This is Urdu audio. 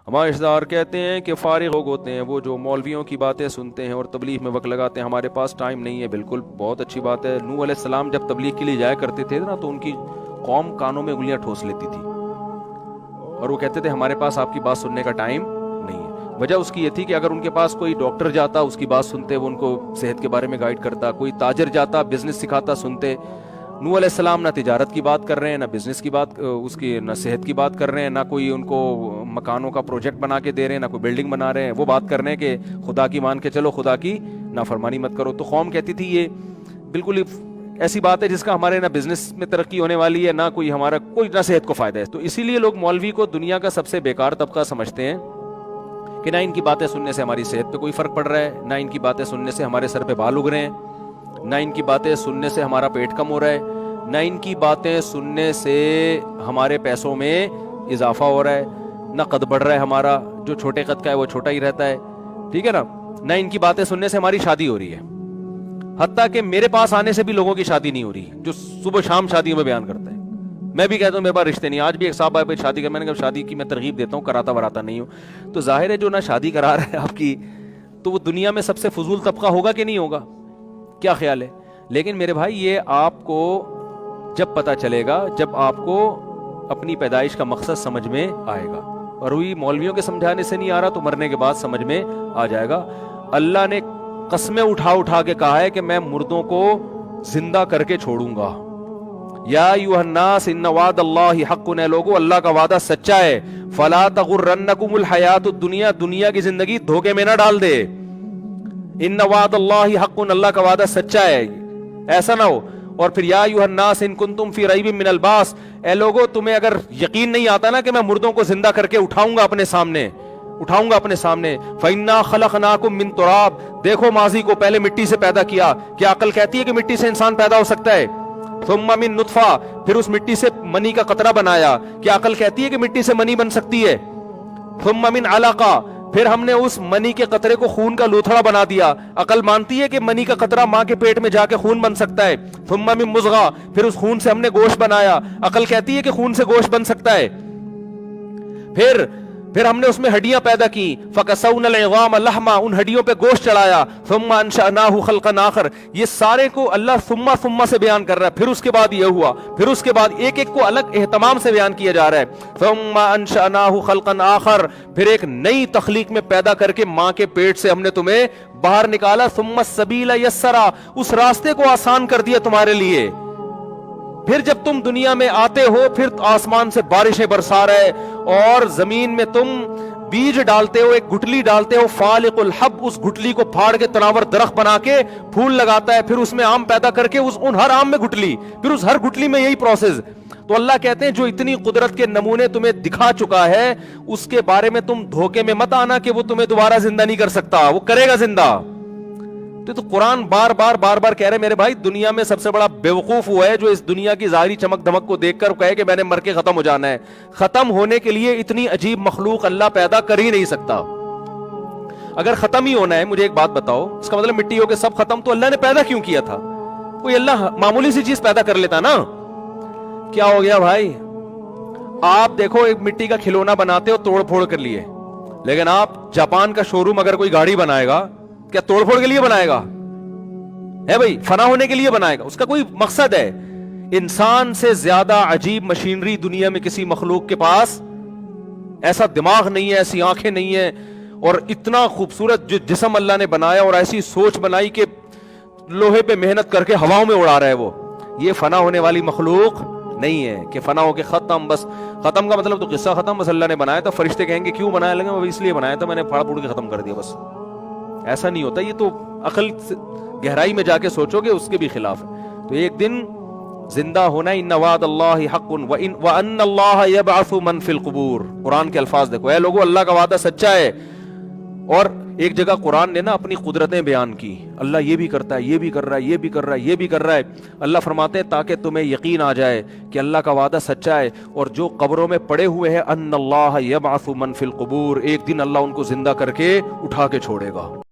ہمارے رشتہ دار کہتے ہیں کہ فارغ لوگ ہوتے ہیں وہ جو مولویوں کی باتیں سنتے ہیں اور تبلیغ میں وقت لگاتے ہیں، ہمارے پاس ٹائم نہیں ہے۔ بالکل بہت اچھی بات ہے۔ نوح علیہ السلام جب تبلیغ کے لیے جایا کرتے تھے نا تو ان کی قوم کانوں میں انگلیاں ٹھوس لیتی تھی اور وہ کہتے تھے ہمارے پاس آپ کی بات سننے کا ٹائم نہیں ہے۔ وجہ اس کی یہ تھی کہ اگر ان کے پاس کوئی ڈاکٹر جاتا اس کی بات سنتے، وہ ان کو صحت کے بارے میں گائیڈ کرتا، کوئی تاجر جاتا بزنس سکھاتا سنتے۔ نوح علیہ السلام نہ تجارت کی بات کر رہے ہیں، نہ بزنس کی بات، اس کی نہ صحت کی بات کر رہے ہیں، نہ کوئی ان کو مکانوں کا پروجیکٹ بنا کے دے رہے ہیں، نہ کوئی بلڈنگ بنا رہے ہیں۔ وہ بات کر رہے ہیں کہ خدا کی مان کے چلو، خدا کی نافرمانی مت کرو۔ تو قوم کہتی تھی یہ بالکل ایسی بات ہے جس کا ہمارے نہ بزنس میں ترقی ہونے والی ہے، نہ کوئی ہمارا کوئی نہ صحت کو فائدہ ہے۔ تو اسی لیے لوگ مولوی کو دنیا کا سب سے بیکار طبقہ سمجھتے ہیں کہ نہ ان کی باتیں سننے سے ہماری صحت پہ کوئی فرق پڑ رہا ہے، نہ ان کی باتیں سننے سے ہمارے سر پہ بال اگ رہے ہیں، نہ ان کی باتیں سننے سے ہمارا پیٹ کم ہو رہا ہے، نہ ان کی باتیں سننے سے ہمارے پیسوں میں اضافہ ہو رہا ہے، نہ قد بڑھ رہا ہے ہمارا، جو چھوٹے قد کا ہے وہ چھوٹا ہی رہتا ہے، ٹھیک ہے نا، نہ ان کی باتیں سننے سے ہماری شادی ہو رہی ہے۔ حتیٰ کہ میرے پاس آنے سے بھی لوگوں کی شادی نہیں ہو رہی، جو صبح شام شادیوں میں بیان کرتے ہیں۔ میں بھی کہتا ہوں میرے پاس رشتے نہیں۔ آج بھی ایک صاحب آئے شادی کر، میں نے کہا شادی کی میں ترغیب دیتا ہوں، کراتا وراتا نہیں ہوں۔ تو ظاہر ہے جو نہ شادی کرا رہا ہے آپ کی، تو وہ دنیا میں سب سے فضول طبقہ ہوگا کہ نہیں ہوگا؟ کیا خیال ہے؟ لیکن میرے بھائی یہ آپ کو جب پتہ چلے گا جب آپ کو اپنی پیدائش کا مقصد سمجھ میں آئے گا، اور وہی مولویوں کے سمجھانے سے نہیں آ رہا تو مرنے کے بعد سمجھ میں آ جائے گا۔ اللہ نے قسمیں اٹھا اٹھا کے کہا ہے کہ میں مردوں کو زندہ کر کے چھوڑوں گا۔ یا ایھا الناس ان وعد اللہ حق، اے لوگو اللہ کا وعدہ سچا ہے۔ فلا تغرنکم الحیات الدنیا، دنیا کی زندگی دھوکے میں نہ ڈال دے۔ ان وعد اللہ حق، اللہ کا وعدہ سچا ہے، ایسا نہ ہو۔ اور پھر یا ایھا الناس ان کنتم فی ریب من البعث، اے لوگو تمہیں اگر یقین نہیں آتا نا کہ میں مردوں کو زندہ کر کے اٹھاؤں گا اپنے سامنے، فَإِنَّا خَلَقْنَاكُم مِّن تُرَابٍ، دیکھو ماضی کو پہلے مٹی سے پیدا کیا۔ کیا عقل کہتی ہے کہ مٹی سے انسان پیدا ہو سکتا ہے؟ ثُمَّ مِن نُطْفَةٍ، پھر اس مٹی سے منی کا قطرہ بنایا۔ کیا عقل کہتی ہے کہ مٹی سے منی بن سکتی ہے؟ ثُمَّ مِن عَلَقَةٍ، پھر ہم نے اس منی کے قطرے کو خون کا لوتھڑا بنا دیا۔ عقل مانتی ہے کہ منی کا قطرہ ماں کے پیٹ میں جا کے خون بن سکتا ہے؟ ثُمَّ مِن مُضْغَةٍ، پھر اس خون سے ہم نے گوشت بنایا۔ عقل کہتی ہے کہ خون سے گوشت بن سکتا ہے؟ پھر ہم نے اس میں ہڈیاں پیدا کی۔ فَكَسَوْنَا الْعِظَامَ لَحْمًا، ان ہڈیوں پہ گوشت چڑھایا۔ ثُمَّ أَنشَأْنَاهُ خَلْقًا آخَرَ، یہ سارے کو اللہ ثم سے بیان کر رہا ہے۔ پھر اس کے بعد یہ ہوا، پھر اس کے بعد ایک ایک کو الگ اہتمام سے بیان کیا جا رہا ہے۔ ثُمَّ أَنشَأْنَاهُ خَلْقًا آخَرَ، پھر ایک نئی تخلیق میں پیدا کر کے ماں کے پیٹ سے ہم نے تمہیں باہر نکالا۔ ثُمَّ السَّبِيلَ يَسَّرَا، اس راستے کو آسان کر دیا تمہارے لیے۔ پھر جب تم دنیا میں آتے ہو، پھر آسمان سے بارشیں برسا رہے اور زمین میں تم بیج ڈالتے ہو، ایک گٹلی ڈالتے ہو، فالق الحب، اس گٹلی کو پھاڑ کے تناور درخت بنا کے پھول لگاتا ہے، پھر اس میں آم پیدا کر کے ان ہر آم میں گٹلی، پھر اس ہر گٹلی میں یہی پروسیس۔ تو اللہ کہتے ہیں جو اتنی قدرت کے نمونے تمہیں دکھا چکا ہے، اس کے بارے میں تم دھوکے میں مت آنا کہ وہ تمہیں دوبارہ زندہ نہیں کر سکتا، وہ کرے گا زندہ۔ تو قرآن بار بار کہہ رہے میرے بھائی، دنیا میں سب سے بڑا بیوقوف وہ ہے جو اس دنیا کی ظاہری چمک دمک کو دیکھ کر کہے کہ میں نے مر کے ختم ہو جانا ہے۔ ختم ہونے کے لیے اتنی عجیب مخلوق اللہ پیدا کر ہی نہیں سکتا۔ اگر ختم ہی ہونا ہے، مجھے ایک بات بتاؤ، اس کا مطلب مٹی ہو کے سب ختم، تو اللہ نے پیدا کیوں کیا تھا؟ کوئی اللہ معمولی سی چیز پیدا کر لیتا نا۔ کیا ہو گیا بھائی؟ آپ دیکھو ایک مٹی کا کھلونا بناتے ہو توڑ پھوڑ کر لیے، لیکن آپ جاپان کا شو روم اگر کوئی گاڑی بنائے گا، کیا توڑ پھوڑ کے لیے بنائے گا؟ ہے بھائی، فنا ہونے کے لیے بنائے گا، اس کا کوئی مقصد ہے۔ انسان سے زیادہ عجیب مشینری دنیا میں کسی مخلوق کے پاس ایسا دماغ نہیں ہے، ایسی آنکھیں نہیں ہیں، اور اتنا خوبصورت جو جسم اللہ نے بنایا اور ایسی سوچ بنائی کہ لوہے پہ محنت کر کے ہواؤں میں اڑا رہا ہے وہ۔ یہ فنا ہونے والی مخلوق نہیں ہے کہ فنا ہو کے ختم، بس ختم کا مطلب تو قصہ ختم، بس اللہ نے بنایا تھا، فرشتے کہیں گے کیوں بنایا؟ لگے وہ اس لیے بنایا تھا، میں نے پھاڑ پھوڑ کے ختم کر دیا بس۔ ایسا نہیں ہوتا، یہ تو عقل گہرائی میں جا کے سوچو گے اس کے بھی خلاف ہے۔ تو ایک دن زندہ ہونا، ان وعد اللہ حق وان اللہ یبعث من فی القبور، قرآن کے الفاظ دیکھو، اے لوگو اللہ کا وعدہ سچا ہے۔ اور ایک جگہ قرآن نے نا اپنی قدرتیں بیان کی، اللہ یہ بھی کرتا ہے، یہ بھی کر رہا ہے، یہ بھی کر رہا ہے، یہ بھی کر رہا ہے۔ اللہ فرماتے ہیں تاکہ تمہیں یقین آ جائے کہ اللہ کا وعدہ سچا ہے، اور جو قبروں میں پڑے ہوئے ہیں ان اللہ یبعث من فی القبور، ایک دن اللہ ان کو زندہ کر کے اٹھا کے چھوڑے گا۔